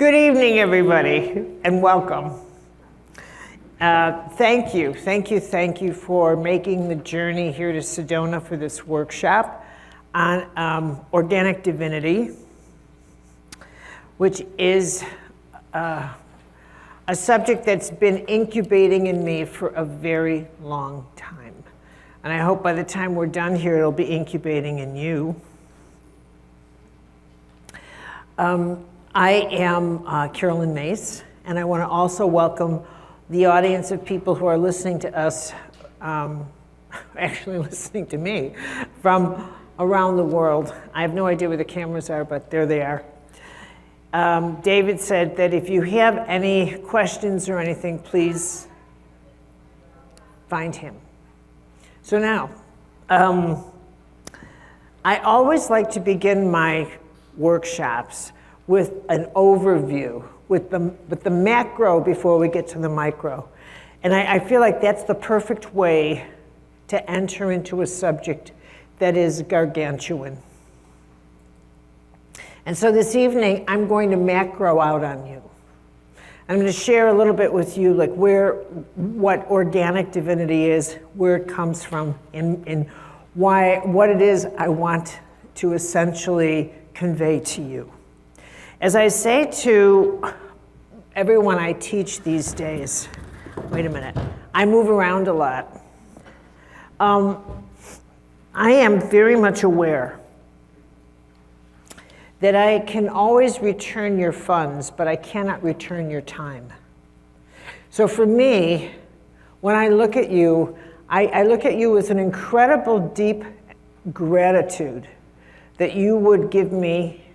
Good evening, everybody, and welcome. Thank you for making the journey here to Sedona for this workshop on organic divinity, which is a subject that's been incubating in me for a very long time. And I hope by the time we're done here, it'll be incubating in you. I am Carolyn Myss, and I want to also welcome the audience of people who are listening to us, actually listening to me, from around the world. I have no idea where the cameras are, but there they are. David said that if you have any questions or anything, please find him. So now, I always like to begin my workshops with an overview, with the macro before we get to the micro. And I feel like that's the perfect way to enter into a subject that is gargantuan. And so this evening, I'm going to macro out on you. I'm going to share a little bit with you like what organic divinity is, where it comes from, and what it is I want to essentially convey to you. As I say to everyone I teach these days, wait a minute, I move around a lot. I am very much aware that I can always return your funds, but I cannot return your time. So for me, when I look at you, I look at you with an incredible deep gratitude that you would give me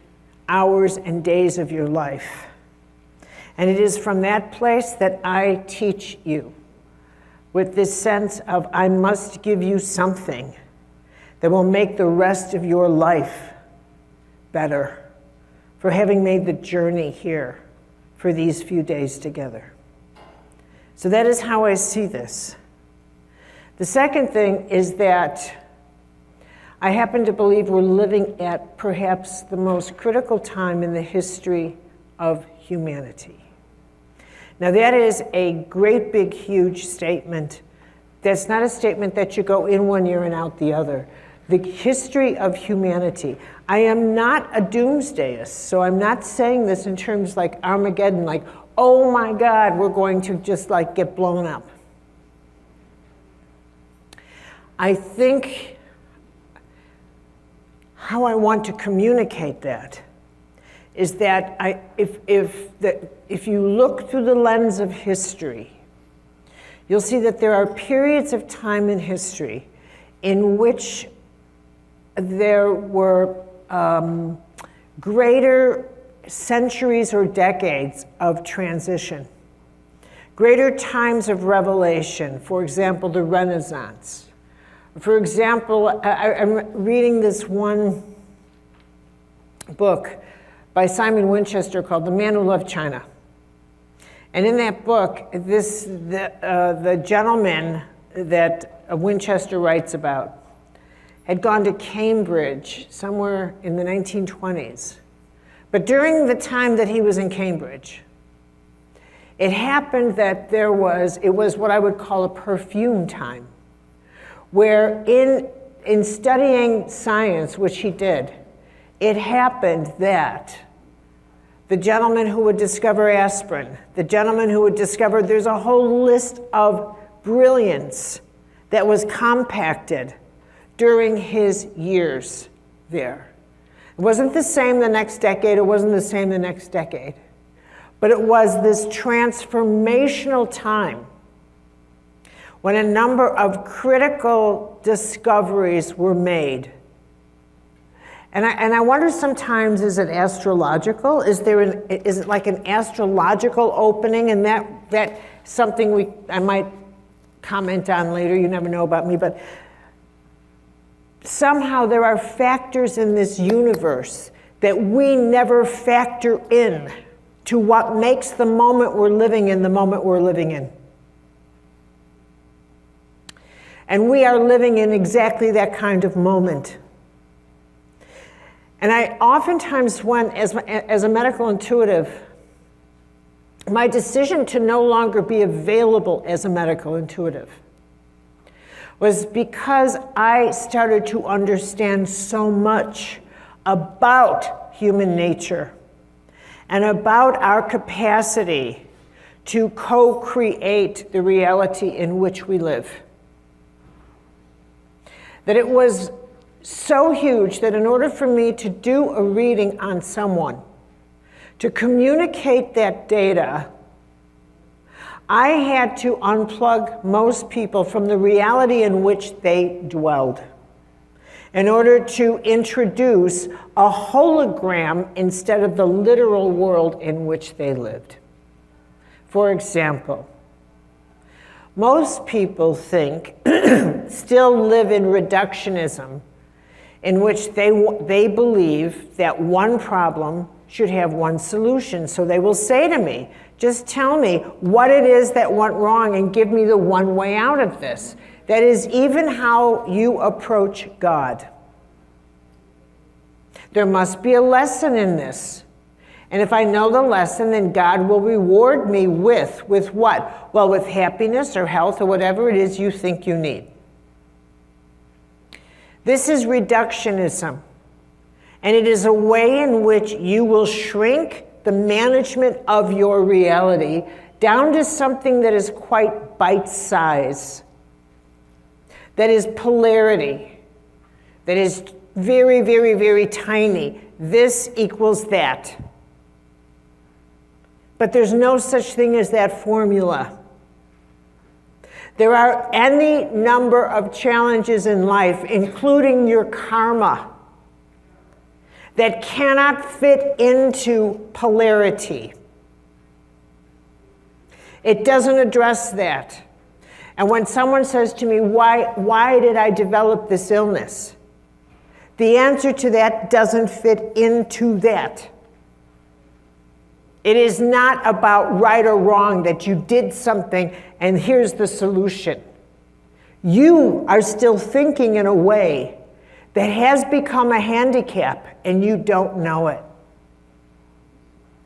hours and days of your life. And it is from that place that I teach you, with this sense of I must give you something that will make the rest of your life better for having made the journey here for these few days together. So that is how I see this. The second thing is that I happen to believe we're living at perhaps the most critical time in the history of humanity. Now that is a great big huge statement. That's not a statement that you go in one year and out the other. The history of humanity. I am not a doomsdayist, so I'm not saying this in terms like Armageddon, like, oh my God, we're going to just like get blown up. I think how I want to communicate that is that if you look through the lens of history, you'll see that there are periods of time in history in which there were greater centuries or decades of transition, greater times of revelation, for example, the Renaissance. For example, I'm reading this one book by Simon Winchester called The Man Who Loved China. And in that book, the gentleman that Winchester writes about had gone to Cambridge somewhere in the 1920s. But during the time that he was in Cambridge, it happened that it was what I would call a perfume time, where in studying science, which he did, it happened that the gentleman who would discover aspirin, the gentleman who would discover there's a whole list of brilliance that was compacted during his years there. It wasn't the same the next decade, it wasn't the same the next decade, but it was this transformational time when a number of critical discoveries were made. And I wonder sometimes, is it astrological? Is it like an astrological opening? And that something I might comment on later, you never know about me, but somehow there are factors in this universe that we never factor in to what makes the moment we're living in the moment we're living in. And we are living in exactly that kind of moment. And I oftentimes, as a medical intuitive, my decision to no longer be available as a medical intuitive was because I started to understand so much about human nature and about our capacity to co-create the reality in which we live. That it was so huge that in order for me to do a reading on someone, to communicate that data, I had to unplug most people from the reality in which they dwelled in order to introduce a hologram instead of the literal world in which they lived. For example, most people still live in reductionism, in which they believe that one problem should have one solution. So they will say to me, just tell me what it is that went wrong and give me the one way out of this. That is even how you approach God. There must be a lesson in this. And if I know the lesson, then God will reward me with what? Well, with happiness or health or whatever it is you think you need. This is reductionism. And it is a way in which you will shrink the management of your reality down to something that is quite bite-sized, that is polarity, that is very, very, very tiny. This equals that. But there's no such thing as that formula. There are any number of challenges in life, including your karma, that cannot fit into polarity. It doesn't address that. And when someone says to me, why did I develop this illness? The answer to that doesn't fit into that. It is not about right or wrong, that you did something and here's the solution. You are still thinking in a way that has become a handicap and you don't know it.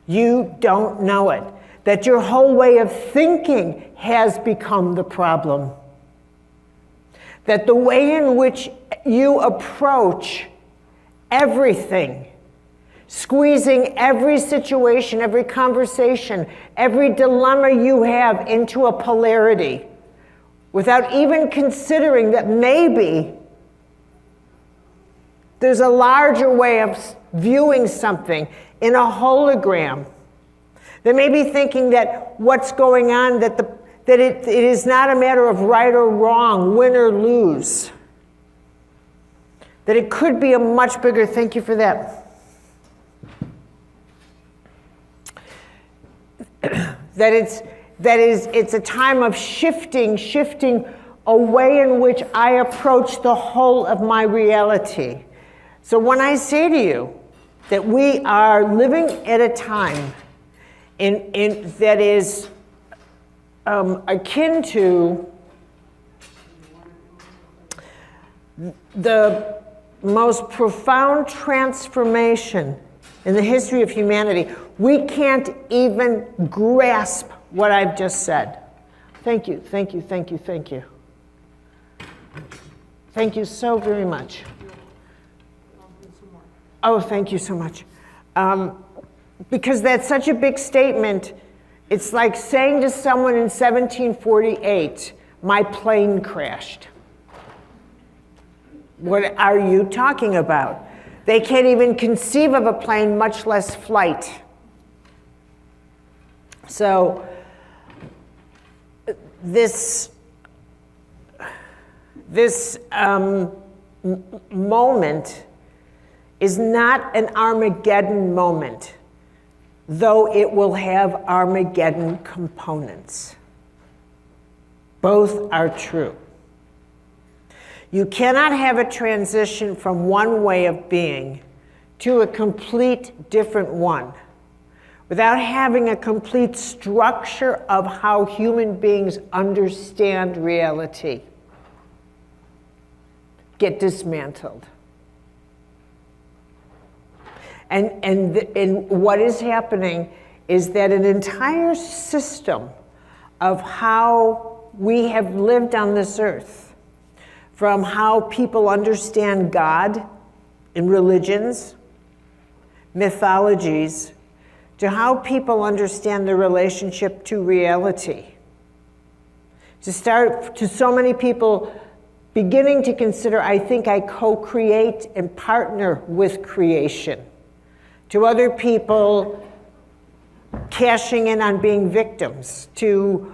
You don't know it. That your whole way of thinking has become the problem. That the way in which you approach everything, squeezing every situation, every conversation, every dilemma you have into a polarity, without even considering that maybe there's a larger way of viewing something in a hologram. They may be thinking that what's going on, that it is not a matter of right or wrong, win or lose. That it could be a much bigger, thank you for that. It's a time of shifting a way in which I approach the whole of my reality. So when I say to you that we are living at a time that is akin to the most profound transformation in the history of humanity, we can't even grasp what I've just said. Thank you, thank you, thank you, thank you. Thank you so very much. Oh, thank you so much. Because that's such a big statement. It's like saying to someone in 1748, my plane crashed. What are you talking about? They can't even conceive of a plane, much less flight. So this moment is not an Armageddon moment, though it will have Armageddon components. Both are true. You cannot have a transition from one way of being to a complete different one without having a complete structure of how human beings understand reality get dismantled. And what is happening is that an entire system of how we have lived on this earth, from how people understand God in religions, mythologies, to how people understand the relationship to reality, to so many people beginning to consider, I think I co-create and partner with creation, to other people cashing in on being victims, to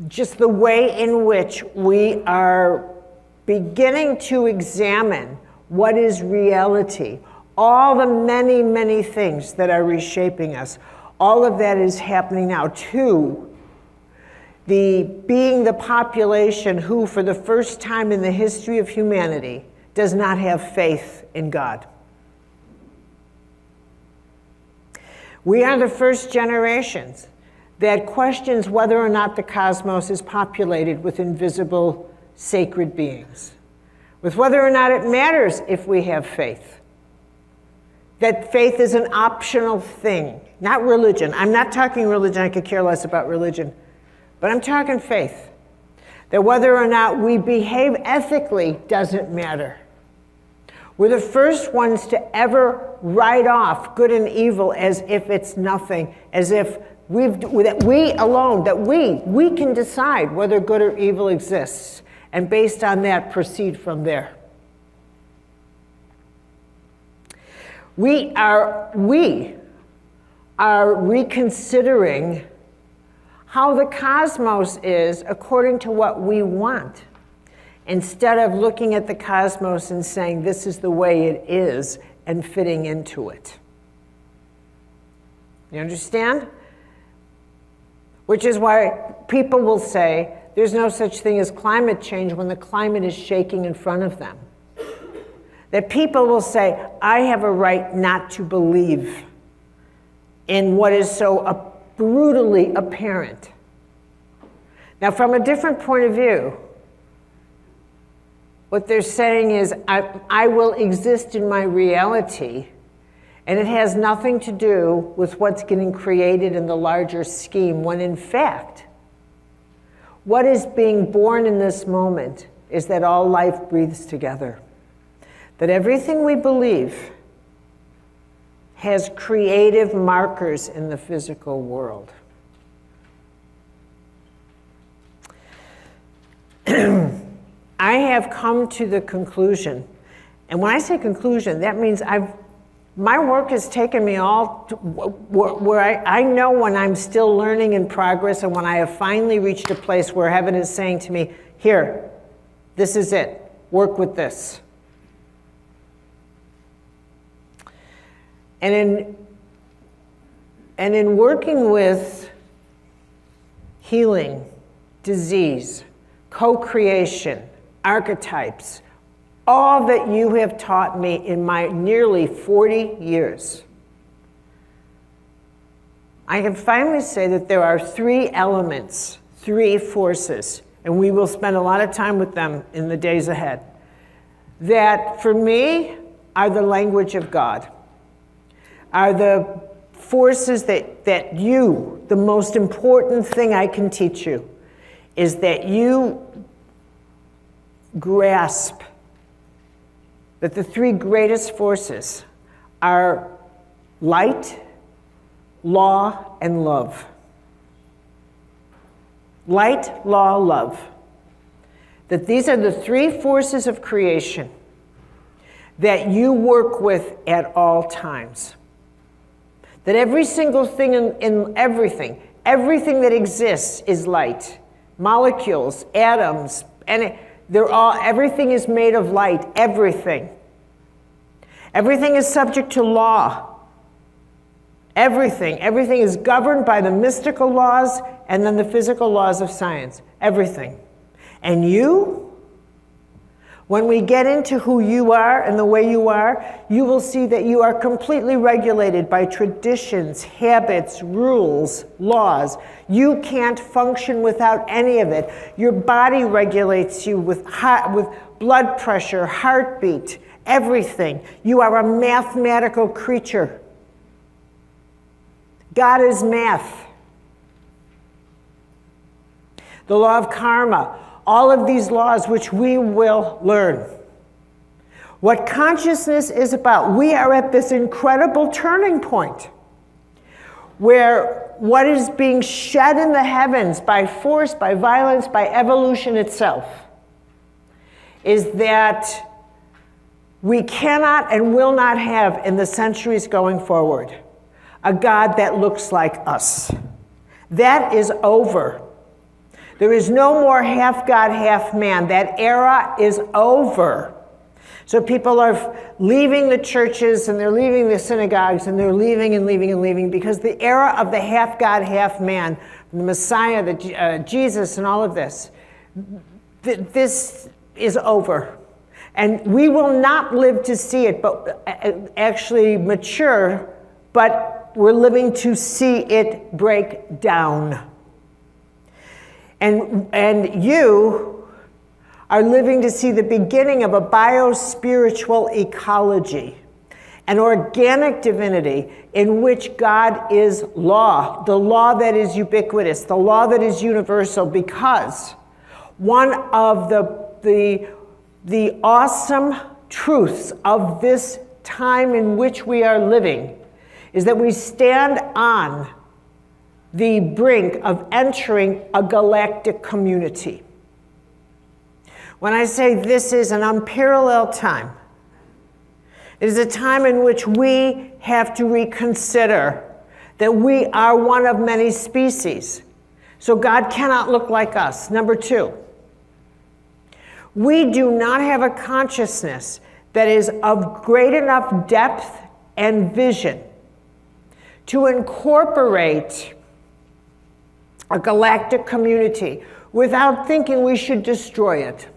just the way in which we are beginning to examine what is reality. All the many, many things that are reshaping us, all of that is happening now. Two, being the population who, for the first time in the history of humanity, does not have faith in God. We are the first generations that questions whether or not the cosmos is populated with invisible sacred beings, with whether or not it matters if we have faith. That faith is an optional thing, not religion. I'm not talking religion, I could care less about religion, but I'm talking faith. That whether or not we behave ethically doesn't matter. We're the first ones to ever write off good and evil as if it's nothing, as if we can decide whether good or evil exists, and based on that, proceed from there. We are reconsidering how the cosmos is according to what we want, instead of looking at the cosmos and saying this is the way it is and fitting into it. You understand? Which is why people will say there's no such thing as climate change when the climate is shaking in front of them. That people will say, I have a right not to believe in what is so brutally apparent. Now, from a different point of view, what they're saying is, I will exist in my reality, and it has nothing to do with what's getting created in the larger scheme, when in fact, what is being born in this moment is that all life breathes together. That everything we believe has creative markers in the physical world. I have come to the conclusion, and when I say conclusion, that means my work has taken me all to where I know when I'm still learning in progress, and when I have finally reached a place where heaven is saying to me, here, this is it, work with this. And in working with healing, disease, co-creation, archetypes, all that you have taught me in my nearly 40 years, I can finally say that there are three elements, three forces, and we will spend a lot of time with them in the days ahead, that for me are the language of God. Are the forces that you, the most important thing I can teach you, is that you grasp that the three greatest forces are light, law, and love. Light, law, love. That these are the three forces of creation that you work with at all times. That every single thing in everything that exists is light. Molecules, atoms, and everything is made of light, everything. Everything is subject to law. Everything is governed by the mystical laws and then the physical laws of science. Everything. And you, when we get into who you are and the way you are, you will see that you are completely regulated by traditions, habits, rules, laws. You can't function without any of it. Your body regulates you with blood pressure, heartbeat, everything. You are a mathematical creature. God is math. The law of karma, all of these laws which we will learn. What consciousness is about, we are at this incredible turning point where what is being shed in the heavens by force, by violence, by evolution itself, is that we cannot and will not have in the centuries going forward a God that looks like us. That is over. There is no more half God, half man. That era is over. So people are leaving the churches and they're leaving the synagogues and they're leaving and leaving and leaving because the era of the half God, half man, the Messiah, Jesus and all of this, this is over. And we will not live to see it, but actually mature, but we're living to see it break down. And you are living to see the beginning of a bio-spiritual ecology, an organic divinity in which God is law, the law that is ubiquitous, the law that is universal, because one of the awesome truths of this time in which we are living is that we stand on the brink of entering a galactic community. When I say this is an unparalleled time, it is a time in which we have to reconsider that we are one of many species. So God cannot look like us. Number two, we do not have a consciousness that is of great enough depth and vision to incorporate a galactic community without thinking we should destroy it.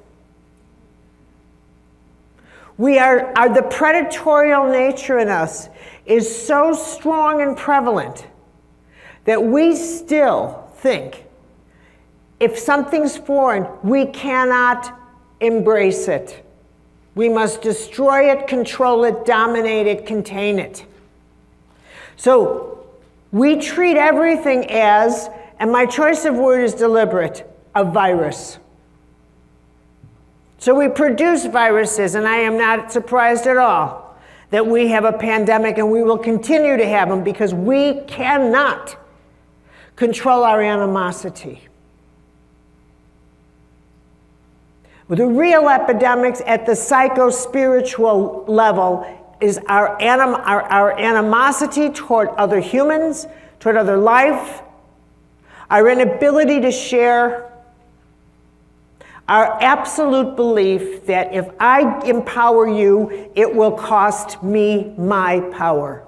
We are the predatorial nature in us is so strong and prevalent that we still think if something's foreign, we cannot embrace it. We must destroy it, control it, dominate it, contain it. So we treat everything as, and my choice of word is deliberate, a virus. So we produce viruses, and I am not surprised at all that we have a pandemic and we will continue to have them because we cannot control our animosity. The real epidemics at the psycho-spiritual level is our animosity toward other humans, toward other life, our inability to share, our absolute belief that if I empower you, it will cost me my power.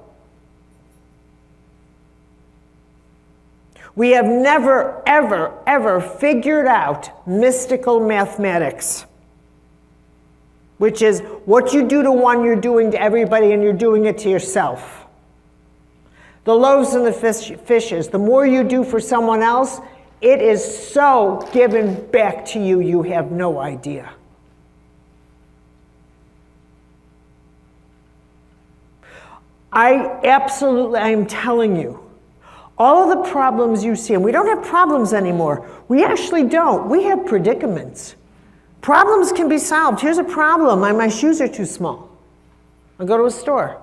We have never, ever, ever figured out mystical mathematics, which is what you do to one, you're doing to everybody, and you're doing it to yourself. The loaves and the fishes, the more you do for someone else, it is so given back to you, you have no idea. I am telling you, all of the problems you see, and we don't have problems anymore. We actually don't. We have predicaments. Problems can be solved. Here's a problem. My shoes are too small. I'll go to a store.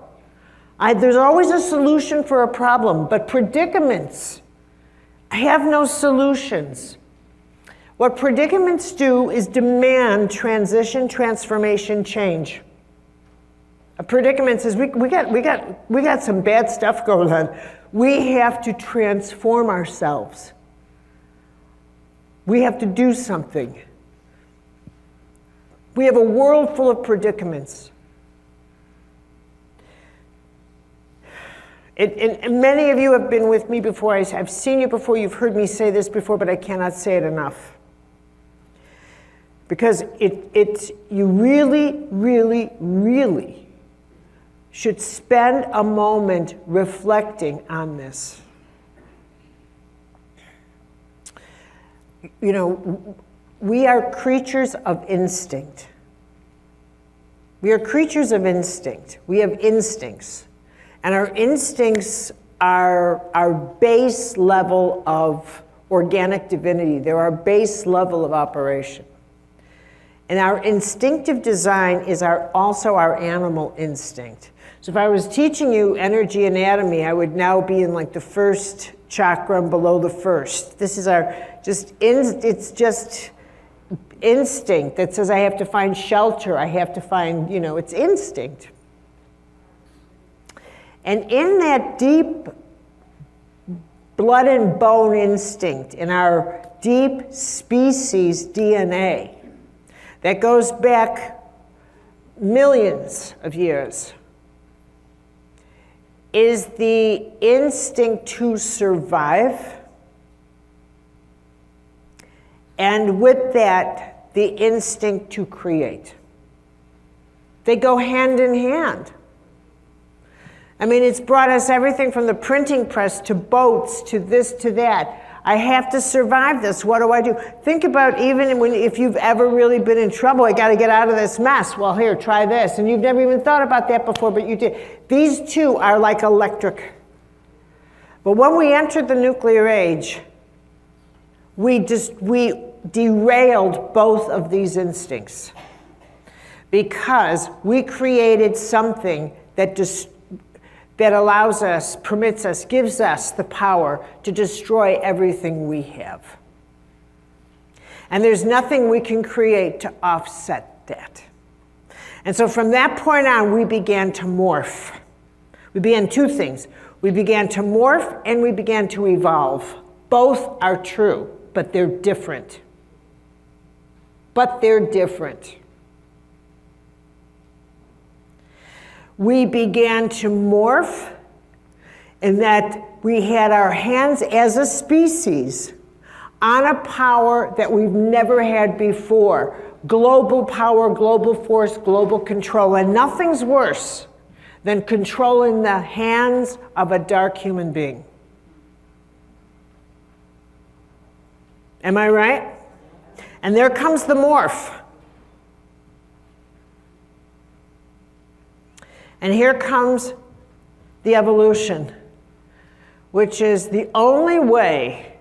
There's always a solution for a problem, but predicaments have no solutions. What predicaments do is demand transition, transformation, change. A predicament says we got some bad stuff going on. We have to transform ourselves. We have to do something. We have a world full of predicaments. And many of you have been with me before. I've seen you before. You've heard me say this before, but I cannot say it enough. Because you really, really, really should spend a moment reflecting on this. You know, we are creatures of instinct. We are creatures of instinct. We have instincts. And our instincts our base level of organic divinity. They're our base level of operation. And our instinctive design is also our animal instinct. So if I was teaching you energy anatomy, I would now be in like the first chakra and below the first. This is it's just instinct that says I have to find shelter, I have to find, it's instinct. And in that deep blood and bone instinct, in our deep species DNA, that goes back millions of years, is the instinct to survive, and with that, the instinct to create. They go hand in hand. I mean, it's brought us everything from the printing press to boats to this to that. I have to survive this. What do I do? Think about even if you've ever really been in trouble, I got to get out of this mess. Well, here, try this. And you've never even thought about that before, but you did. These two are like electric. But when we entered the nuclear age, we derailed both of these instincts because we created something that allows us, permits us, gives us the power to destroy everything we have. And there's nothing we can create to offset that. And so from that point on, we began to morph. We began two things. We began to morph and we began to evolve. Both are true, but they're different. We began to morph in that we had our hands as a species on a power that we've never had before. Global power, global force, global control. And nothing's worse than controlling the hands of a dark human being. Am I right? And there comes the morph. And here comes the evolution, which is the only way,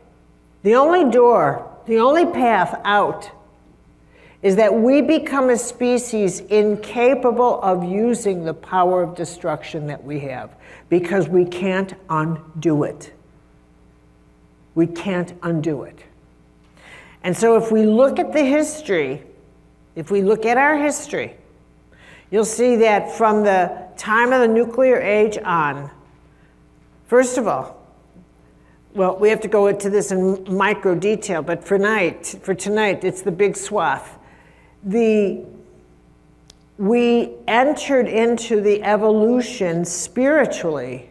the only door, the only path out is that we become a species incapable of using the power of destruction that we have because we can't undo it. We can't undo it. And so if we look at the history, if we look at our history, you'll see that from the time of the nuclear age on, first of all, well, we have to go into this in micro detail, but for tonight, it's the big swath. We entered into the evolution spiritually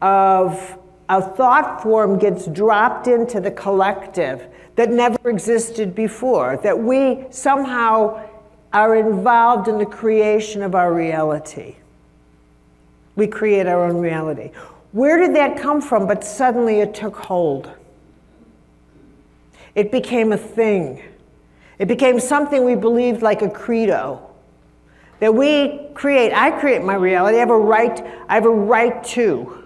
of a thought form gets dropped into the collective that never existed before, that we somehow are involved in the creation of our reality. We create our own reality. Where did that come from? But suddenly it took hold. It became a thing. It became something we believed like a credo. That I create my reality, I have a right to.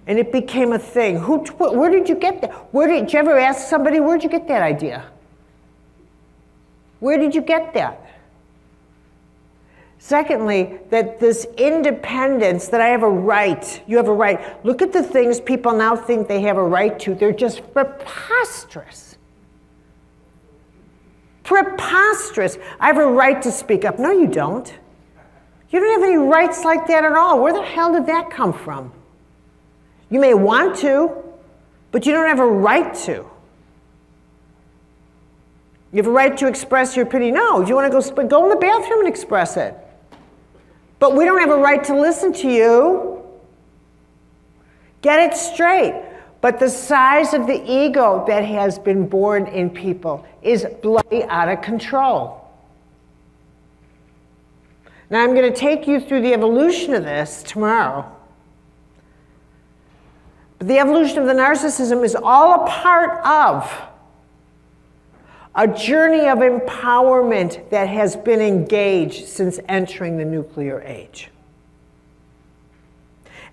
And it became a thing. Where did you get that? Did you ever ask somebody, where'd you get that idea? Where did you get that? Secondly, that this independence, that I have a right, you have a right. Look at the things people now think they have a right to. They're just preposterous. Preposterous. I have a right to speak up. No, you don't. You don't have any rights like that at all. Where the hell did that come from? You may want to, but you don't have a right to. You have a right to express your opinion. No, if you want to go in the bathroom and express it. But we don't have a right to listen to you. Get it straight. But the size of the ego that has been born in people is bloody out of control. Now I'm going to take you through the evolution of this tomorrow. But the evolution of the narcissism is all a part of a journey of empowerment that has been engaged since entering the nuclear age.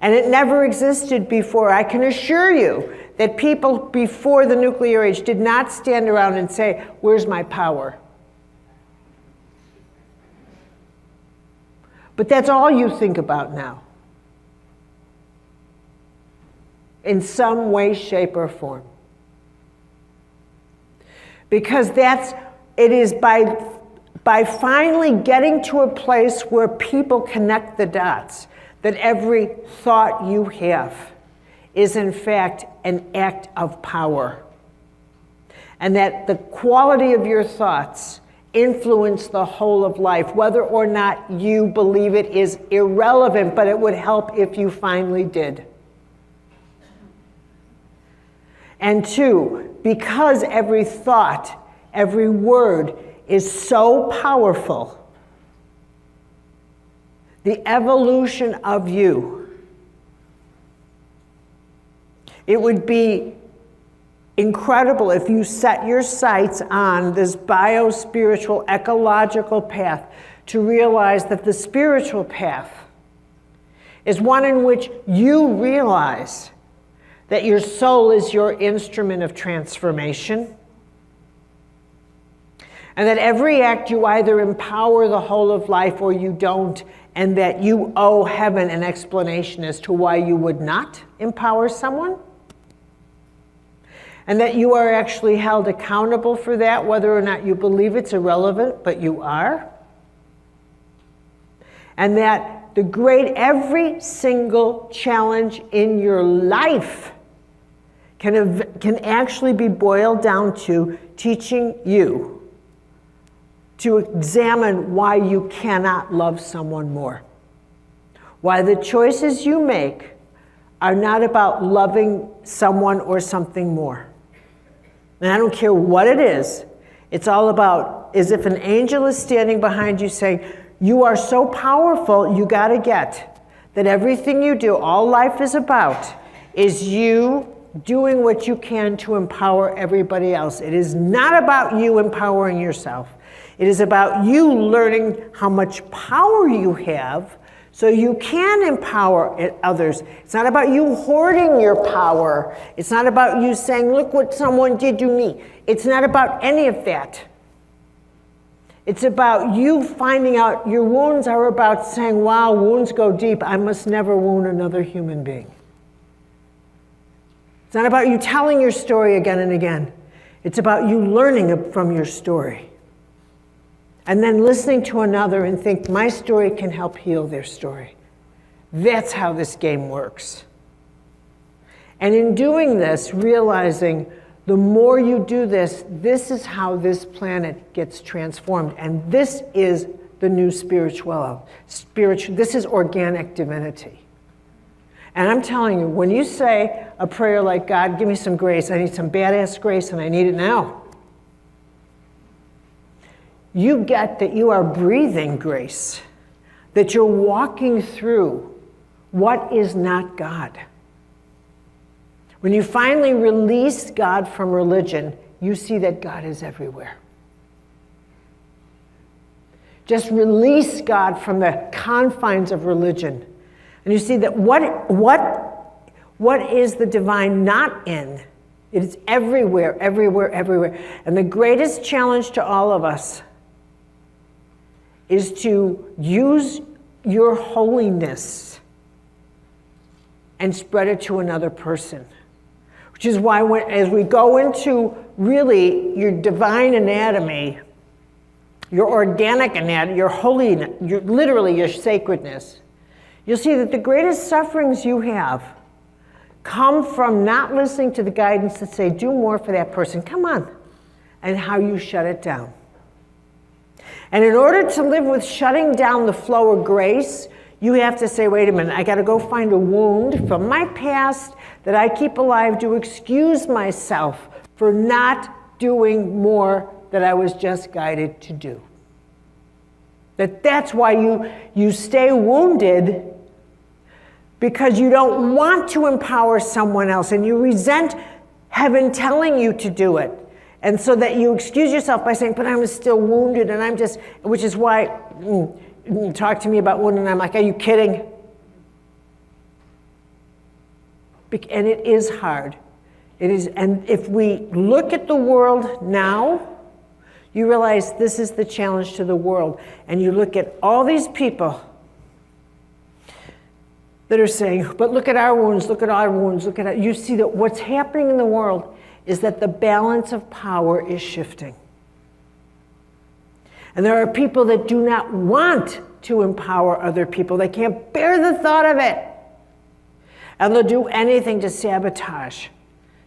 And it never existed before. I can assure you that people before the nuclear age did not stand around and say, where's my power? But that's all you think about now. In some way, shape, or form. Because it is by finally getting to a place where people connect the dots, that every thought you have is in fact an act of power. And that the quality of your thoughts influence the whole of life. Whether or not you believe it is irrelevant, but it would help if you finally did. And two, because every thought, every word is so powerful, the evolution of you, it would be incredible if you set your sights on this bio-spiritual, ecological path to realize that the spiritual path is one in which you realize that your soul is your instrument of transformation, and that every act you either empower the whole of life or you don't, and that you owe heaven an explanation as to why you would not empower someone, and that you are actually held accountable for that, whether or not you believe it's irrelevant, but you are, and that every single challenge in your life can actually be boiled down to teaching you to examine why you cannot love someone more. Why the choices you make are not about loving someone or something more. And I don't care what it is. It's all about, as if an angel is standing behind you saying, you are so powerful, you gotta get that everything you do, all life is about, is you doing what you can to empower everybody else. It is not about you empowering yourself. It is about you learning how much power you have so you can empower others. It's not about you hoarding your power. It's not about you saying, look what someone did to me. It's not about any of that. It's about you finding out your wounds are about saying, wow, wounds go deep. I must never wound another human being. It's not about you telling your story again and again. It's about you learning from your story. And then listening to another and think, my story can help heal their story. That's how this game works. And in doing this, realizing the more you do this, this is how this planet gets transformed. And this is the new spirituality. This is organic divinity. And I'm telling you, when you say a prayer like, God, give me some grace, I need some badass grace, and I need it now, you get that you are breathing grace, that you're walking through what is not God. When you finally release God from religion, you see that God is everywhere. Just release God from the confines of religion. And you see that what is the divine not in? It is everywhere, everywhere, everywhere. And the greatest challenge to all of us is to use your holiness and spread it to another person. Which is why as we go into really your divine anatomy, your organic anatomy, your holiness, literally your sacredness, you'll see that the greatest sufferings you have come from not listening to the guidance that say, do more for that person, come on, and how you shut it down. And in order to live with shutting down the flow of grace, you have to say, wait a minute, I gotta go find a wound from my past that I keep alive to excuse myself for not doing more that I was just guided to do. That's why you stay wounded, because you don't want to empower someone else and you resent heaven telling you to do it. And so that you excuse yourself by saying, but I'm still wounded and I'm just, which is why, talk to me about wounded and I'm like, are you kidding? And it is hard. It is, and if we look at the world now, you realize this is the challenge to the world. And you look at all these people that are saying, but look at our wounds, look at our wounds, look at our, you see that what's happening in the world is that the balance of power is shifting. And there are people that do not want to empower other people. They can't bear the thought of it. And they'll do anything to sabotage.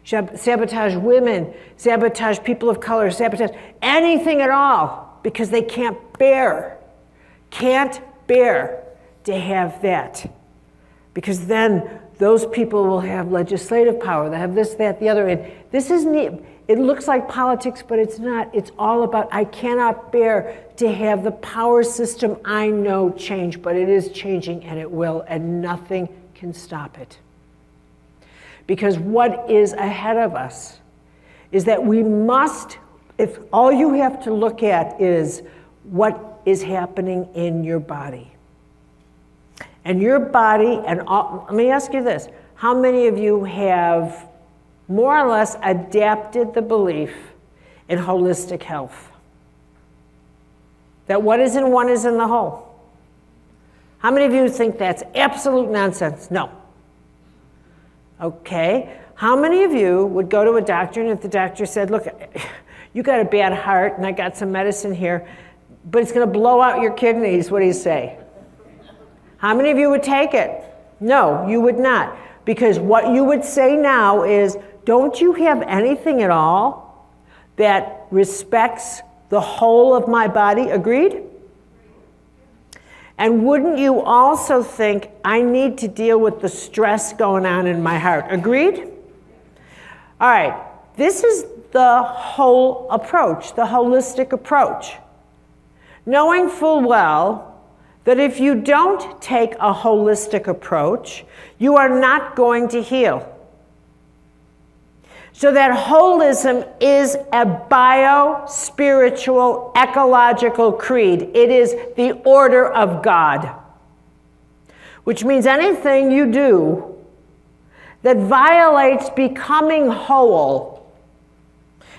Sabotage women, sabotage people of color, sabotage anything at all, because they can't bear to have that. Because then those people will have legislative power, they'll have this, that, the other. And this is neat. It looks like politics, but it's not. It's all about, I cannot bear to have the power system I know change, but it is changing and it will, and nothing can stop it. Because what is ahead of us is that we must, if all you have to look at is what is happening in your body. And your body, and all, let me ask you this, how many of you have more or less adapted the belief in holistic health? That what is in one is in the whole. How many of you think that's absolute nonsense? No. Okay. How many of you would go to a doctor, and if the doctor said, look, you got a bad heart and I got some medicine here, but it's going to blow out your kidneys, what do you say? How many of you would take it? No, you would not. Because what you would say now is, don't you have anything at all that respects the whole of my body? Agreed? And wouldn't you also think, I need to deal with the stress going on in my heart? Agreed? All right, this is the whole approach, the holistic approach. Knowing full well that if you don't take a holistic approach, you are not going to heal. So that holism is a bio-spiritual, ecological creed. It is the order of God. Which means anything you do that violates becoming whole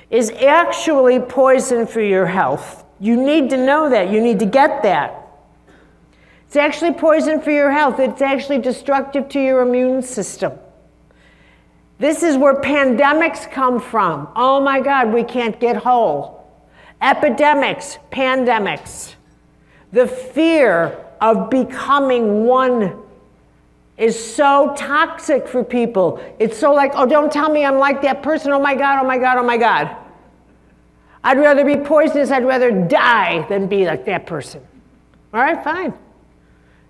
is actually poison for your health. You need to know that. You need to get that. It's actually poison for your health. It's actually destructive to your immune system. This is where pandemics come from. Oh my God, we can't get whole. Epidemics, pandemics. The fear of becoming one is so toxic for people. It's so like, oh, don't tell me I'm like that person. Oh my God, oh my God, oh my God. I'd rather be poisonous. I'd rather die than be like that person. All right, fine.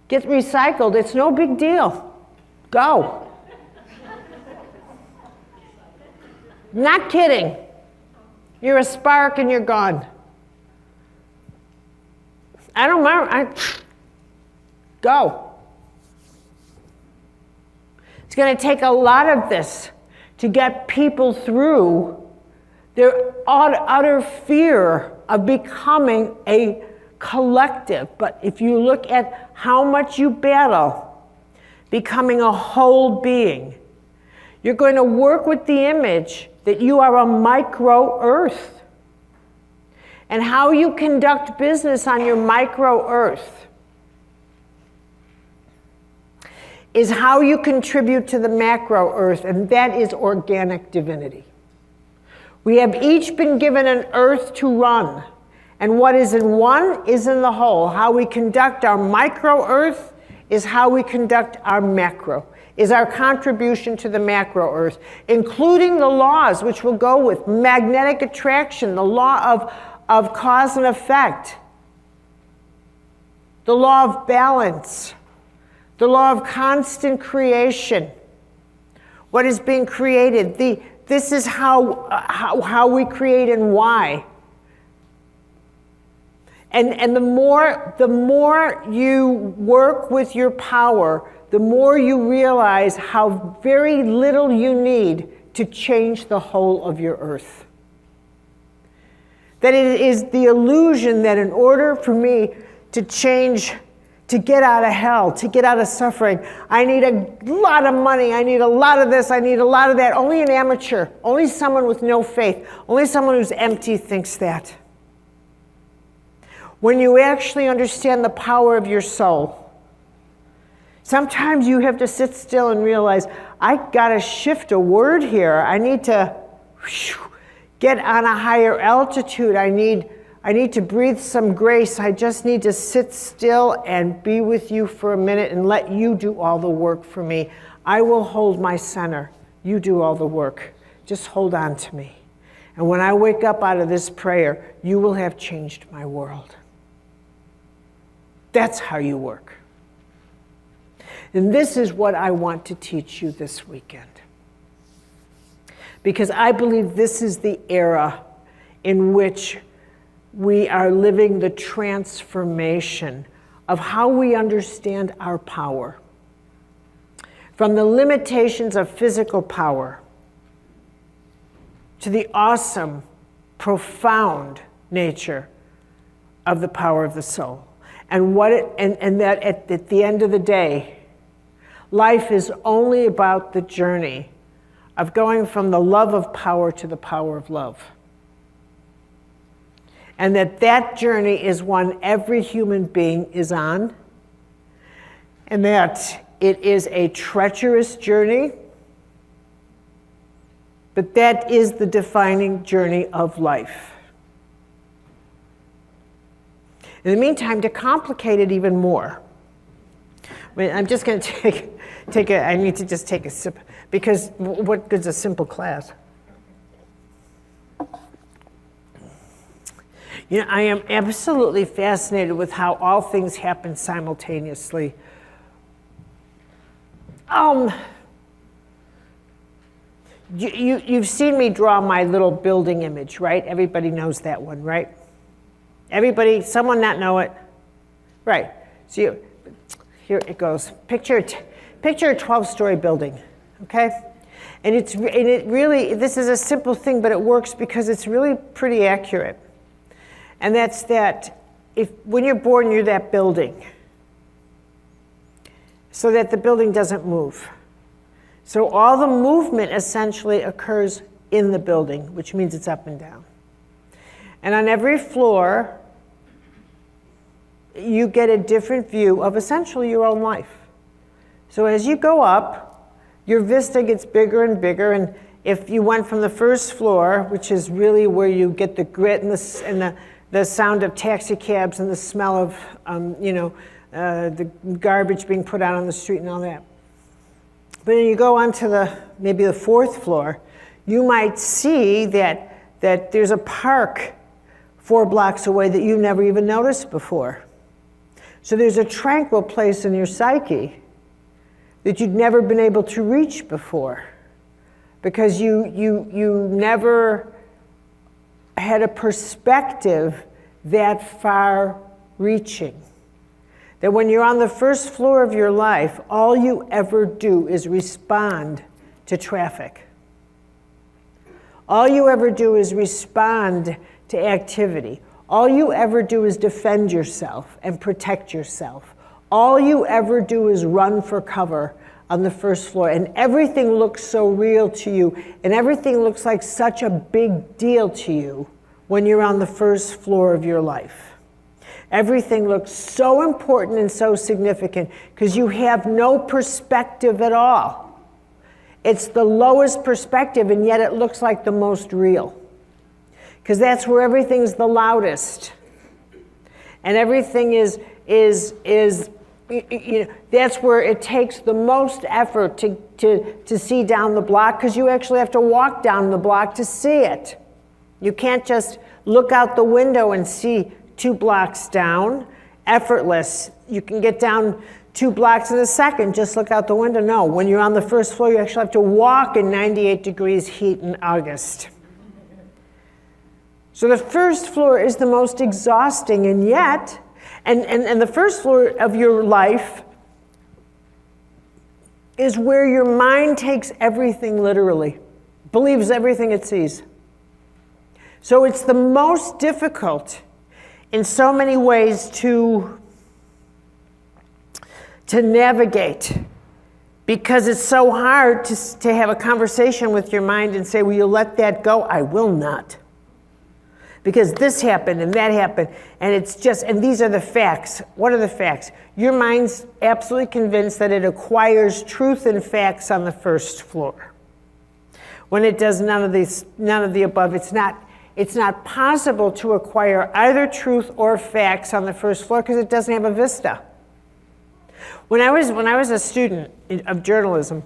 Get recycled. It's no big deal. Go. Not kidding. You're a spark and you're gone. I don't mind. Go. It's going to take a lot of this to get people through their utter fear of becoming a collective. But if you look at how much you battle becoming a whole being, you're going to work with the image that you are a micro-earth. And how you conduct business on your micro-earth is how you contribute to the macro-earth, and that is organic divinity. We have each been given an earth to run. And what is in one is in the whole. How we conduct our micro-earth is how we conduct our macro, is our contribution to the macro-earth, including the laws which will go with magnetic attraction, the law of cause and effect, the law of balance, the law of constant creation, what is being created. This is how we create and why. And the more you work with your power, the more you realize how very little you need to change the whole of your earth. That it is the illusion that in order for me to change to get out of hell, to get out of suffering. I need a lot of money. I need a lot of this. I need a lot of that. Only an amateur, only someone with no faith, only someone who's empty thinks that. When you actually understand the power of your soul, sometimes you have to sit still and realize, I got to shift a word here. I need to get on a higher altitude. I need to breathe some grace. I just need to sit still and be with you for a minute and let you do all the work for me. I will hold my center. You do all the work. Just hold on to me. And when I wake up out of this prayer, you will have changed my world. That's how you work. And this is what I want to teach you this weekend. Because I believe this is the era in which we are living the transformation of how we understand our power. From the limitations of physical power to the awesome, profound nature of the power of the soul. And that at the end of the day, life is only about the journey of going from the love of power to the power of love. And that journey is one every human being is on, and that it is a treacherous journey, but that is the defining journey of life. In the meantime, to complicate it even more, I'm just going to I need to just take a sip, because what good's a simple class? You know, I am absolutely fascinated with how all things happen simultaneously. You've seen me draw my little building image, right? Everybody knows that one, right? Everybody, someone not know it? Right. So here it goes. Picture a 12-story building, okay? And it really, this is a simple thing, but it works because it's really pretty accurate. And that's that when you're born, you're that building, so that the building doesn't move. So all the movement essentially occurs in the building, which means it's up and down. And on every floor, you get a different view of essentially your own life. So as you go up, your vista gets bigger and bigger, and if you went from the first floor, which is really where you get the grit and the sound of taxi cabs and the smell of the garbage being put out on the street and all that. But then you go on to maybe the fourth floor, you might see that there's a park 4 blocks away that you never even noticed before. So there's a tranquil place in your psyche that you'd never been able to reach before, because you never had a perspective that far-reaching. That when you're on the first floor of your life, all you ever do is respond to traffic. All you ever do is respond to activity. All you ever do is defend yourself and protect yourself. All you ever do is run for cover on the first floor, and everything looks so real to you, and everything looks like such a big deal to you when you're on the first floor of your life. Everything looks so important and so significant because you have no perspective at all. It's the lowest perspective, and yet it looks like the most real, because that's where everything's the loudest, and everything is that's where it takes the most effort to see down the block, because you actually have to walk down the block to see it. You can't just look out the window and see 2 blocks down, effortless. You can get down 2 blocks in a second, just look out the window. No, when you're on the first floor, you actually have to walk in 98 degrees heat in August. So the first floor is the most exhausting, and yet, and the first floor of your life is where your mind takes everything literally, believes everything it sees. So it's the most difficult in so many ways to to navigate, because it's so hard to have a conversation with your mind and say, will you let that go? I will not. Because this happened and that happened, and it's just, and these are the facts. What are the facts? Your mind's absolutely convinced that it acquires truth and facts on the first floor. When it does none of the above, it's not possible to acquire either truth or facts on the first floor because it doesn't have a vista. When I was a student of journalism,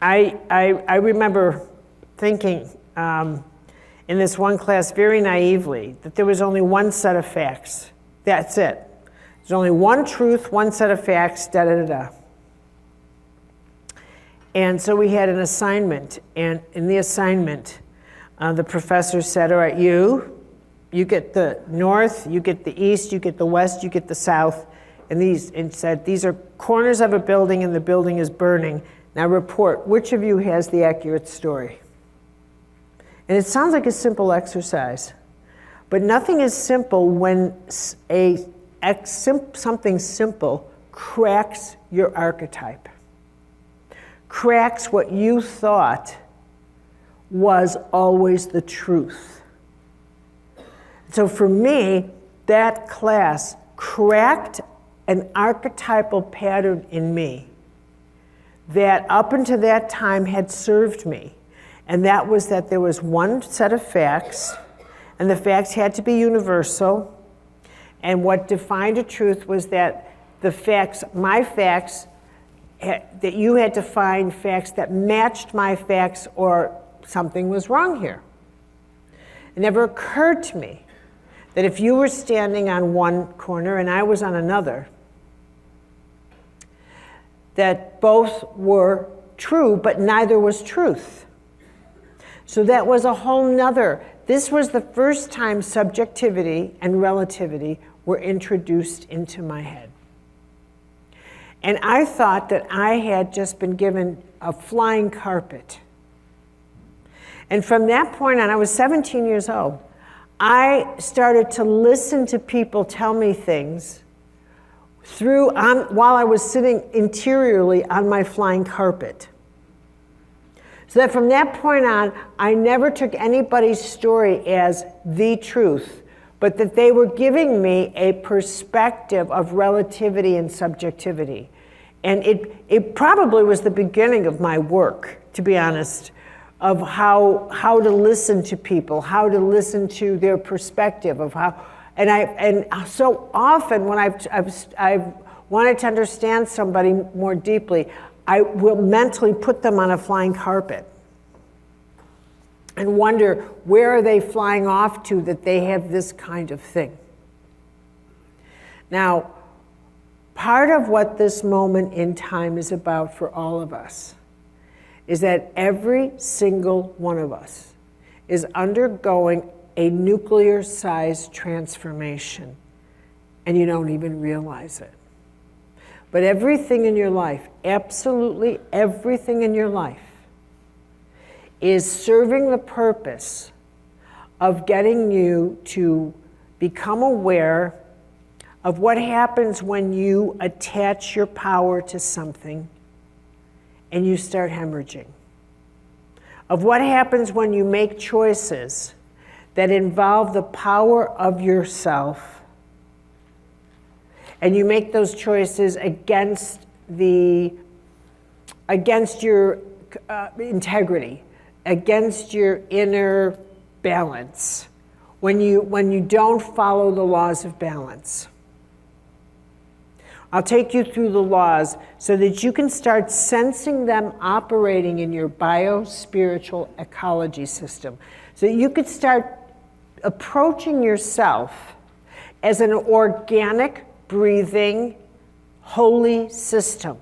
I remember thinking in this one class very naively that there was only one set of facts. That's it. There's only one truth, one set of facts, da-da-da-da. And so we had an assignment, and in the assignment, the professor said, all right, you get the north, you get the east, you get the west, you get the south, and said, these are corners of a building and the building is burning. Now report, which of you has the accurate story? And it sounds like a simple exercise, but nothing is simple when something simple cracks your archetype, cracks what you thought was always the truth. So for me, that class cracked an archetypal pattern in me that up until that time had served me. And that was that there was one set of facts, and the facts had to be universal. And what defined a truth was that the facts, my facts, that you had to find facts that matched my facts or something was wrong here. It never occurred to me that if you were standing on one corner and I was on another, that both were true, but neither was truth. So that was a whole nother, this was the first time subjectivity and relativity were introduced into my head. And I thought that I had just been given a flying carpet. And from that point on, I was 17 years old, I started to listen to people tell me things while I was sitting interiorly on my flying carpet. So that from that point on, I never took anybody's story as the truth, but that they were giving me a perspective of relativity and subjectivity. And it probably was the beginning of my work, to be honest, of how to listen to people, how to listen to their perspective of how, and so often when I've wanted to understand somebody more deeply, I will mentally put them on a flying carpet and wonder where are they flying off to that they have this kind of thing. Now, part of what this moment in time is about for all of us is that every single one of us is undergoing a nuclear-sized transformation, and you don't even realize it. But everything in your life, absolutely everything in your life, is serving the purpose of getting you to become aware of what happens when you attach your power to something and you start hemorrhaging. Of what happens when you make choices that involve the power of yourself and you make those choices against your integrity, against your inner balance, when you don't follow the laws of balance. I'll take you through the laws so that you can start sensing them operating in your bio-spiritual ecology system. So that you could start approaching yourself as an organic, breathing, holy system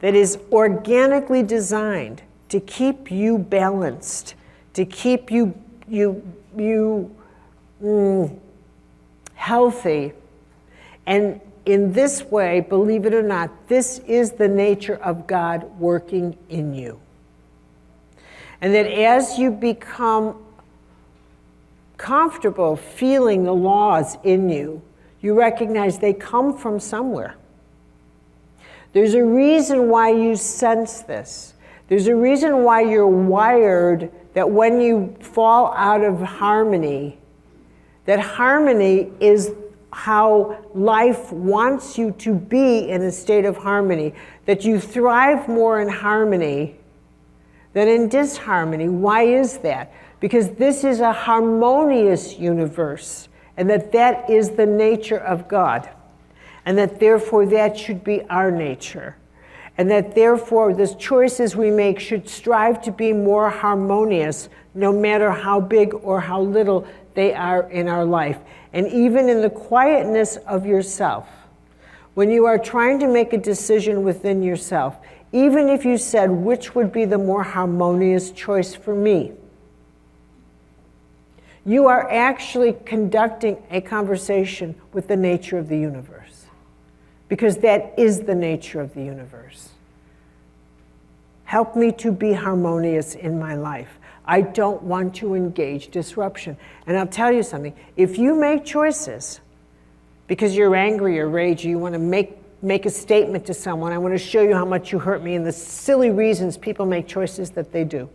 that is organically designed to keep you balanced, to keep you healthy. And in this way, believe it or not, this is the nature of God working in you. And that as you become comfortable feeling the laws in you, you recognize they come from somewhere. There's a reason why you sense this. There's a reason why you're wired that when you fall out of harmony, that harmony is how life wants you to be in a state of harmony, that you thrive more in harmony than in disharmony. Why is that? Because this is a harmonious universe, and that is the nature of God, and that therefore that should be our nature, and that therefore the choices we make should strive to be more harmonious, no matter how big or how little they are in our life. And even in the quietness of yourself, when you are trying to make a decision within yourself, even if you said, which would be the more harmonious choice for me, you are actually conducting a conversation with the nature of the universe, because that is the nature of the universe. Help me to be harmonious in my life. I don't want to engage disruption. And I'll tell you something, if you make choices because you're angry or rage, or you want to make a statement to someone, I want to show you how much you hurt me, and the silly reasons people make choices that they do,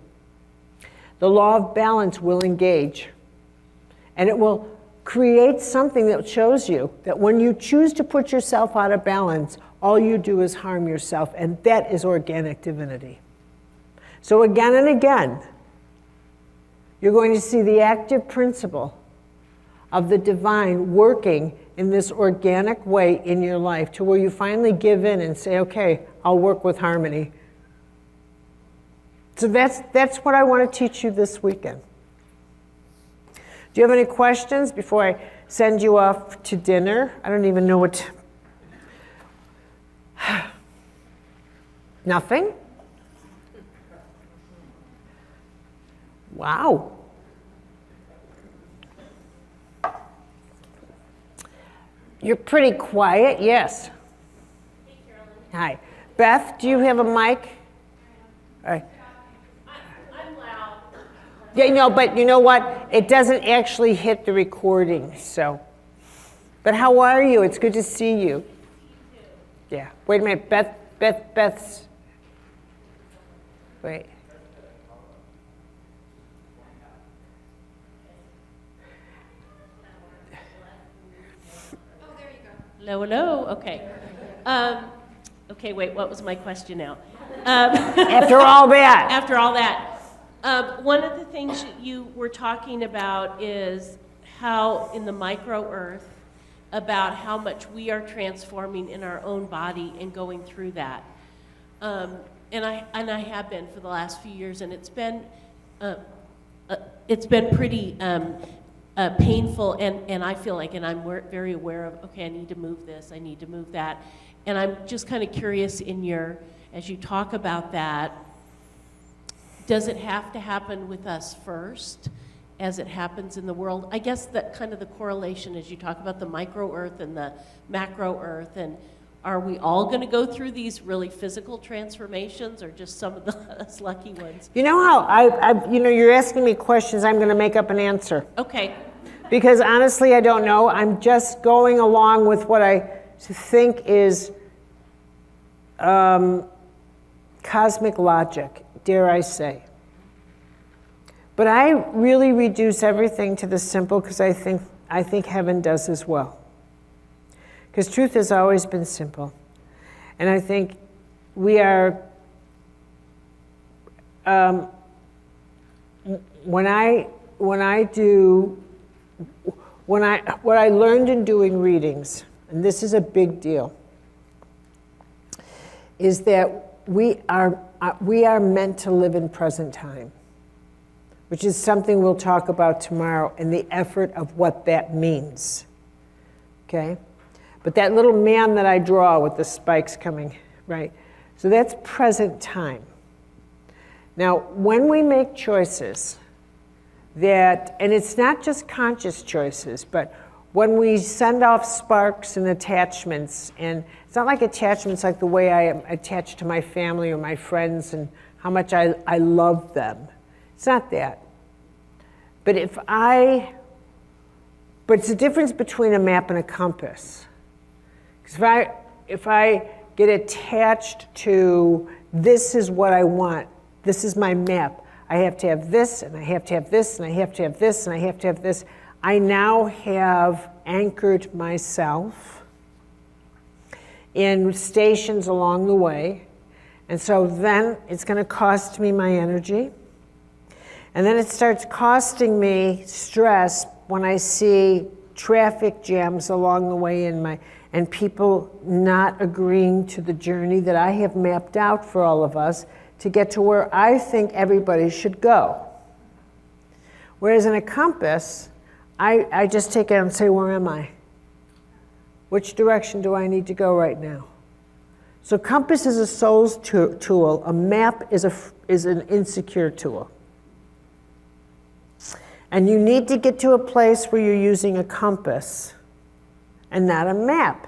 the law of balance will engage. And it will create something that shows you that when you choose to put yourself out of balance, all you do is harm yourself, and that is organic divinity. So again and again, you're going to see the active principle of the divine working in this organic way in your life, to where you finally give in and say, okay, I'll work with harmony. So that's what I want to teach you this weekend. Do you have any questions before I send you off to dinner? I don't even know what. Nothing? Wow. You're pretty quiet, yes. Hey, Carolyn. Hi. Beth, do you have a mic? All right. I'm loud. Yeah, no, but you know what? It doesn't actually hit the recording, so. But how are you? It's good to see you. You too. Yeah. Wait a minute. Beth's. Wait. Oh, there you go. Hello, hello. Okay. Okay, wait, what was my question now? After all that. After all that. One of the things you were talking about is how in the micro-earth, about how much we are transforming in our own body and going through that. And I have been for the last few years, and it's been pretty painful, and I feel like, and I'm very aware of, okay, I need to move this, I need to move that. And I'm just kind of curious as you talk about that, does it have to happen with us first as it happens in the world? I guess that kind of the correlation as you talk about the micro-earth and the macro-earth, and are we all going to go through these really physical transformations, or just some of the less lucky ones? You know how you're asking me questions, I'm going to make up an answer. Okay. Because honestly, I don't know. I'm just going along with what I think is cosmic logic, dare I say. But I really reduce everything to the simple, because I think heaven does as well. Because truth has always been simple. And I think we are, what I learned in doing readings, and this is a big deal, is that we are meant to live in present time, which is something we'll talk about tomorrow, and the effort of what that means. Okay? But that little man that I draw with the spikes coming, right? So that's present time. Now, when we make choices that, and it's not just conscious choices, but when we send off sparks and attachments, and it's not like attachments like the way I am attached to my family or my friends and how much I love them. It's not that. But it's the difference between a map and a compass. Because if I get attached to this is what I want. This is my map. I have to have this, and I have to have this, and I have to have this, and I have to have this. I now have anchored myself in stations along the way. And so then it's going to cost me my energy. And then it starts costing me stress when I see traffic jams along the way and people not agreeing to the journey that I have mapped out for all of us to get to where I think everybody should go. Whereas in a compass, I just take it and say, where am I? Which direction do I need to go right now? So compass is a soul's tool. A map is an insecure tool. And you need to get to a place where you're using a compass and not a map.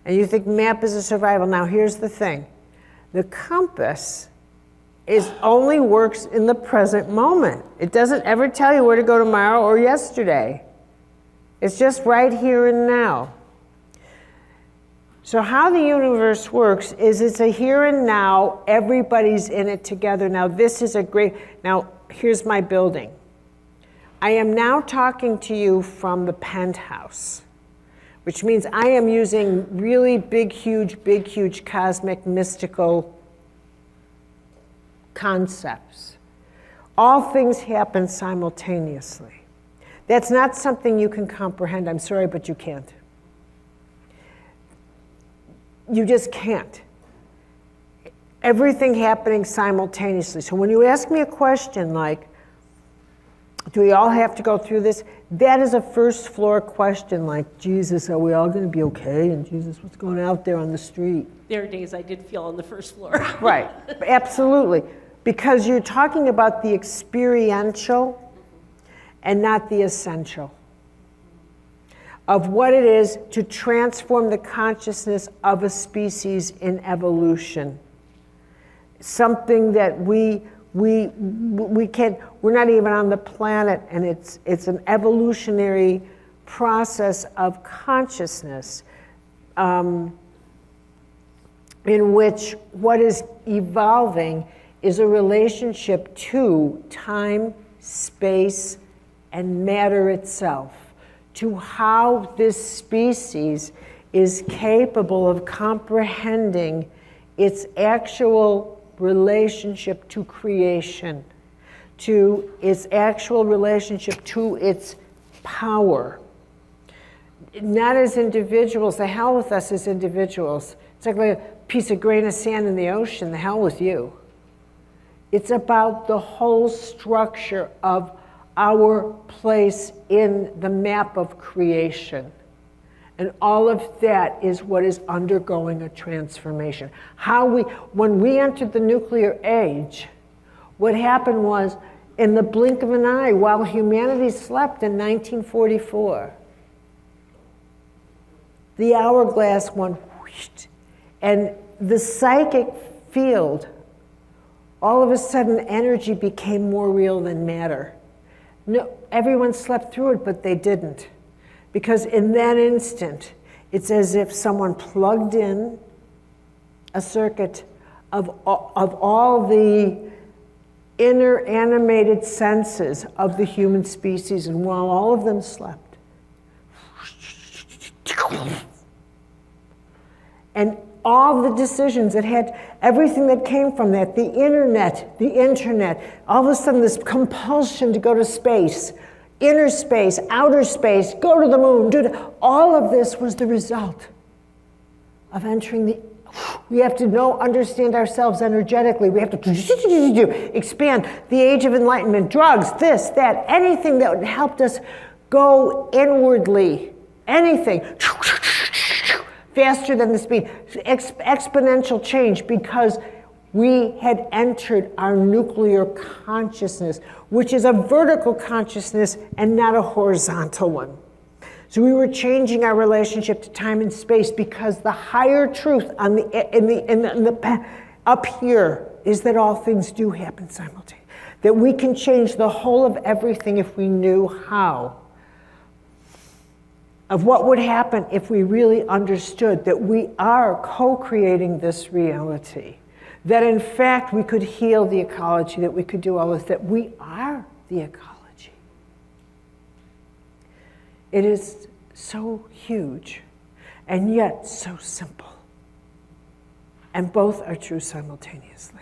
And you think map is a survival. Now here's the thing. The compass only works in the present moment. It doesn't ever tell you where to go tomorrow or yesterday. It's just right here and now. So how the universe works is it's a here and now, everybody's in it together. Now here's my building. I am now talking to you from the penthouse, which means I am using really big, huge cosmic, mystical concepts. All things happen simultaneously. That's not something you can comprehend. I'm sorry, but you can't. You just can't. Everything happening simultaneously. So when you ask me a question like, do we all have to go through this? That is a first floor question like, Jesus, are we all going to be okay? And Jesus, what's going on out there on the street? There are days I did feel on the first floor. Right, absolutely. Because you're talking about the experiential and not the essential of what it is to transform the consciousness of a species in evolution. Something that we can't, we're not even on the planet, and it's an evolutionary process of consciousness in which what is evolving is a relationship to time, space, and matter itself, to how this species is capable of comprehending its actual relationship to creation, to its actual relationship to its power. Not as individuals, the hell with us as individuals. It's like a piece of grain of sand in the ocean, the hell with you. It's about the whole structure of our place in the map of creation. And all of that is what is undergoing a transformation. When we entered the nuclear age, what happened was, in the blink of an eye, while humanity slept in 1944, the hourglass went whoosh, and the psychic field, all of a sudden energy became more real than matter. No, everyone slept through it, but they didn't. Because in that instant, it's as if someone plugged in a circuit of all the inner animated senses of the human species, and while all of them slept, and all the decisions that had everything that came from that, the internet, all of a sudden this compulsion to go to space, inner space, outer space, go to the moon, all of this was the result of entering we have to understand ourselves energetically. We have to expand the age of enlightenment, drugs, this, that, anything that helped us go inwardly, anything, faster than the speed, exponential change, because we had entered our nuclear consciousness, which is a vertical consciousness and not a horizontal one. So we were changing our relationship to time and space, because the higher truth on up here is that all things do happen simultaneously. That we can change the whole of everything if we knew how. of what would happen if we really understood that we are co-creating this reality, that in fact we could heal the ecology, that we could do all this, that we are the ecology. It is so huge and yet so simple. And both are true simultaneously.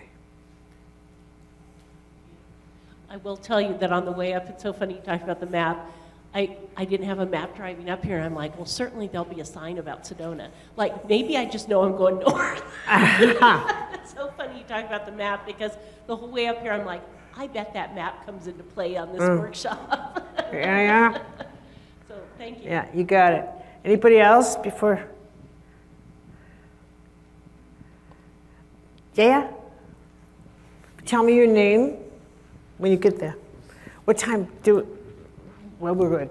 I will tell you that on the way up, it's so funny you talked about the map. I didn't have a map driving up here, and I'm like, well, certainly there'll be a sign about Sedona. Like, maybe I just know I'm going north. It's so funny you talk about the map, because the whole way up here, I'm like, I bet that map comes into play on this workshop. Yeah. So, thank you. Yeah, you got it. Anybody else before? Yeah? Tell me your name when you get there. What time do it? Well, we're good.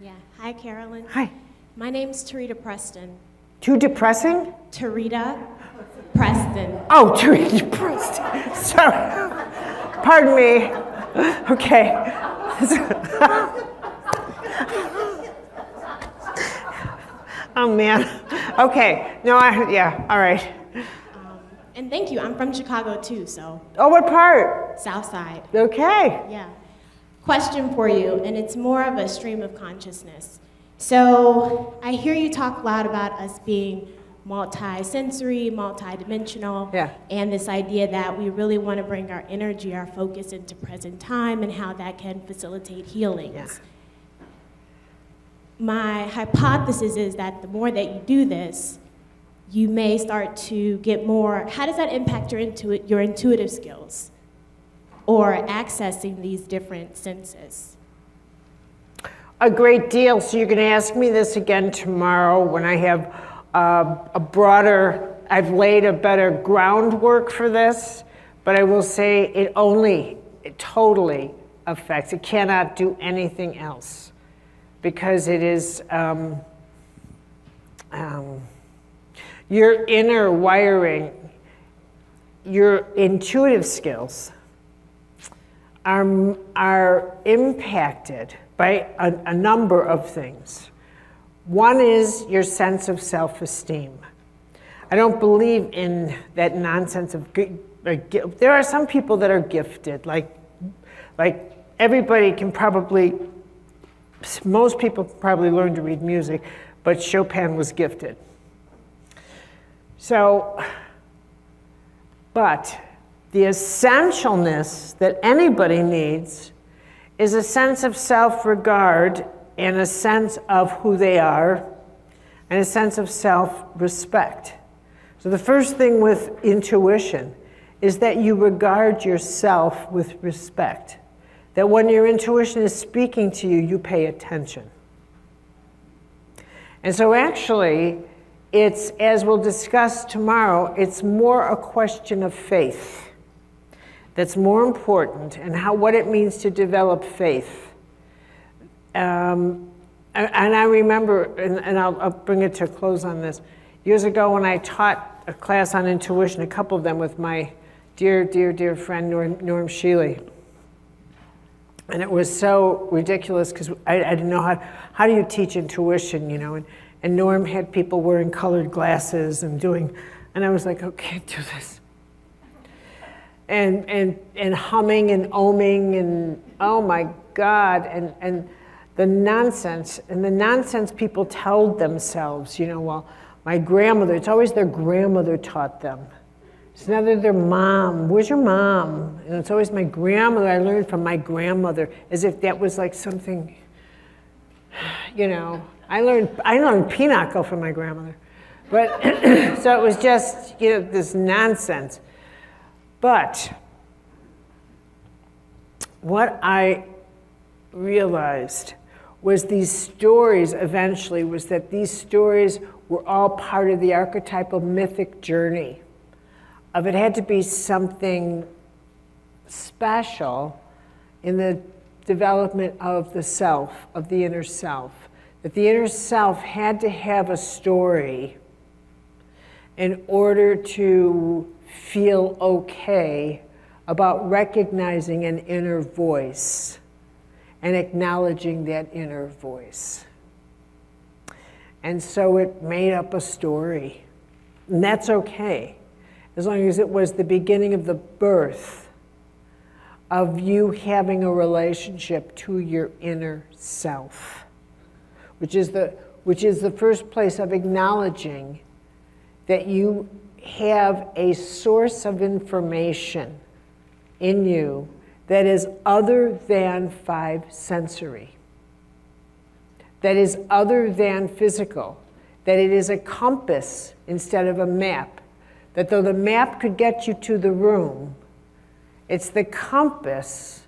Yeah. Hi, Carolyn. Hi. My name's Tarita Preston. Too depressing? Tarita Preston. Oh, Tarita Preston. Sorry. Pardon me. Okay. Oh, man. Okay. No, yeah, all right. And thank you. I'm from Chicago, too, so. Oh, what part? South Side. Okay. Yeah. Question for you, and it's more of a stream of consciousness. So I hear you talk a lot about us being multi-sensory, multi-dimensional, and this idea that we really want to bring our energy, our focus into present time, and how that can facilitate healings. Yeah. My hypothesis is that the more that you do this, you may start to get more. How does that impact your intuitive skills or accessing these different senses? A great deal. So you're going to ask me this again tomorrow when I have a broader, I've laid a better groundwork for this, but I will say it totally affects, it cannot do anything else, because it is your inner wiring, your intuitive skills are impacted by a number of things. One is your sense of self-esteem. I don't believe in that nonsense of guilt. There are some people that are gifted, like everybody can probably, most people probably learn to read music, but Chopin was gifted. So, but the essentialness that anybody needs is a sense of self-regard and a sense of who they are and a sense of self-respect. So the first thing with intuition is that you regard yourself with respect. That when your intuition is speaking to you, you pay attention. And so actually, it's, as we'll discuss tomorrow, it's more a question of faith that's more important, and what it means to develop faith. And I remember, and I'll bring it to a close on this, years ago when I taught a class on intuition, a couple of them with my dear, dear, dear friend Norm Shealy. And it was so ridiculous because I didn't know how do you teach intuition, you know, and Norm had people wearing colored glasses and I was like, okay, do this. And humming and oming and oh my God, and the nonsense people tell themselves, you know, well, my grandmother, it's always their grandmother taught them. It's never their mom. Where's your mom? And it's always my grandmother. I learned from my grandmother, as if that was like something, you know. I learned pinochle from my grandmother. But, so it was just, you know, this nonsense. But what I realized was these stories eventually was that these stories were all part of the archetypal mythic journey of it had to be something special in the development of the self, of the inner self. That the inner self had to have a story in order to feel okay about recognizing an inner voice and acknowledging that inner voice. And so it made up a story. And that's okay, as long as it was the beginning of the birth of you having a relationship to your inner self, which is the first place of acknowledging that you have a source of information in you that is other than five sensory, that is other than physical, that it is a compass instead of a map, that though the map could get you to the room, it's the compass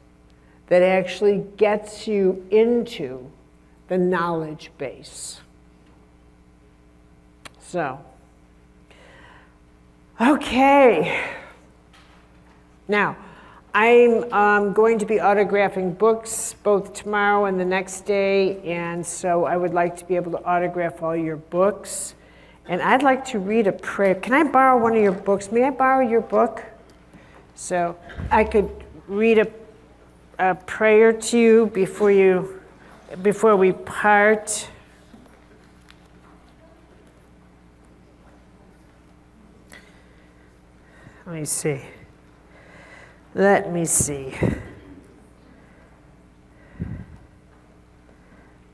that actually gets you into the knowledge base. So, okay. Now, I'm going to be autographing books both tomorrow and the next day, and so I would like to be able to autograph all your books. And I'd like to read a prayer. Can I borrow one of your books? May I borrow your book? So I could read a prayer to you before we part. Let me see. Let me see.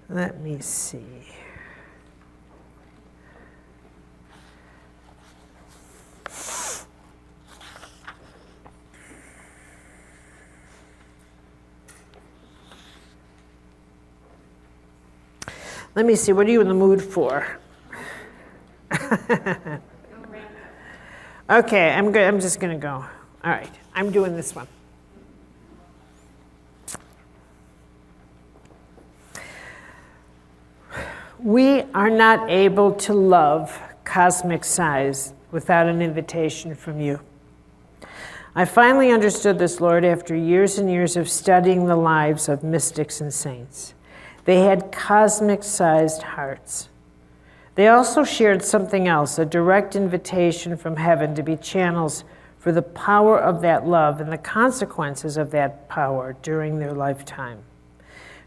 Let me see. Let me see, what are you in the mood for? Okay, I'm good. I'm just going to go. All right, I'm doing this one. We are not able to love cosmic size without an invitation from you. I finally understood this, Lord, after years and years of studying the lives of mystics and saints. They had cosmic-sized hearts. They also shared something else, a direct invitation from heaven to be channels for the power of that love and the consequences of that power during their lifetime.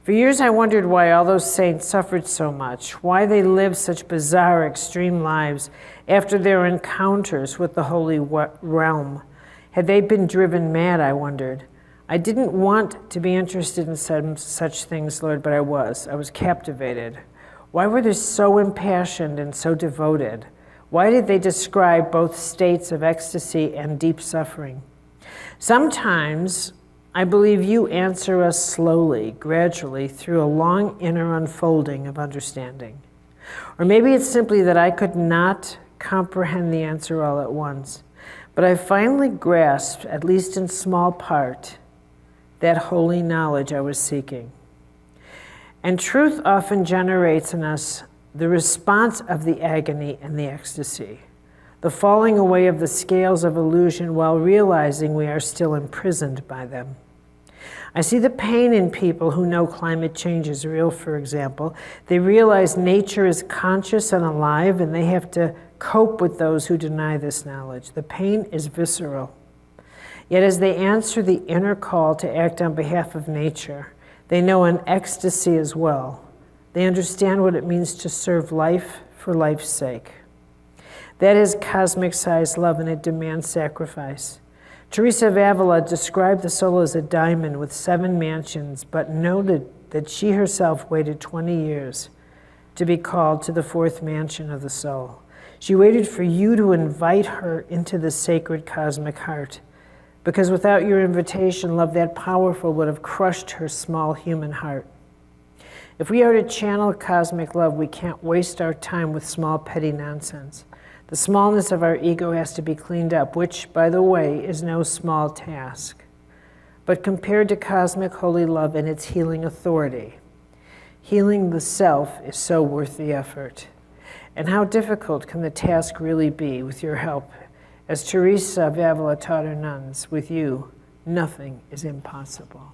For years I wondered why all those saints suffered so much, why they lived such bizarre, extreme lives after their encounters with the holy realm. Had they been driven mad, I wondered. I didn't want to be interested in such things, Lord, but I was. I was captivated. Why were they so impassioned and so devoted? Why did they describe both states of ecstasy and deep suffering? Sometimes I believe you answer us slowly, gradually, through a long inner unfolding of understanding. Or maybe it's simply that I could not comprehend the answer all at once, but I finally grasped, at least in small part, that holy knowledge I was seeking. And truth often generates in us the response of the agony and the ecstasy, the falling away of the scales of illusion while realizing we are still imprisoned by them. I see the pain in people who know climate change is real, for example. They realize nature is conscious and alive, and they have to cope with those who deny this knowledge. The pain is visceral. Yet as they answer the inner call to act on behalf of nature, they know an ecstasy as well. They understand what it means to serve life for life's sake. That is cosmic-sized love, and it demands sacrifice. Teresa of Avila described the soul as a diamond with 7 mansions, but noted that she herself waited 20 years to be called to the 4th mansion of the soul. She waited for you to invite her into the sacred cosmic heart, because without your invitation, love that powerful would have crushed her small human heart. If we are to channel cosmic love, we can't waste our time with small, petty nonsense. The smallness of our ego has to be cleaned up, which, by the way, is no small task. But compared to cosmic holy love and its healing authority, healing the self is so worth the effort. And how difficult can the task really be with your help? As Teresa of Avila taught her nuns, with you, nothing is impossible.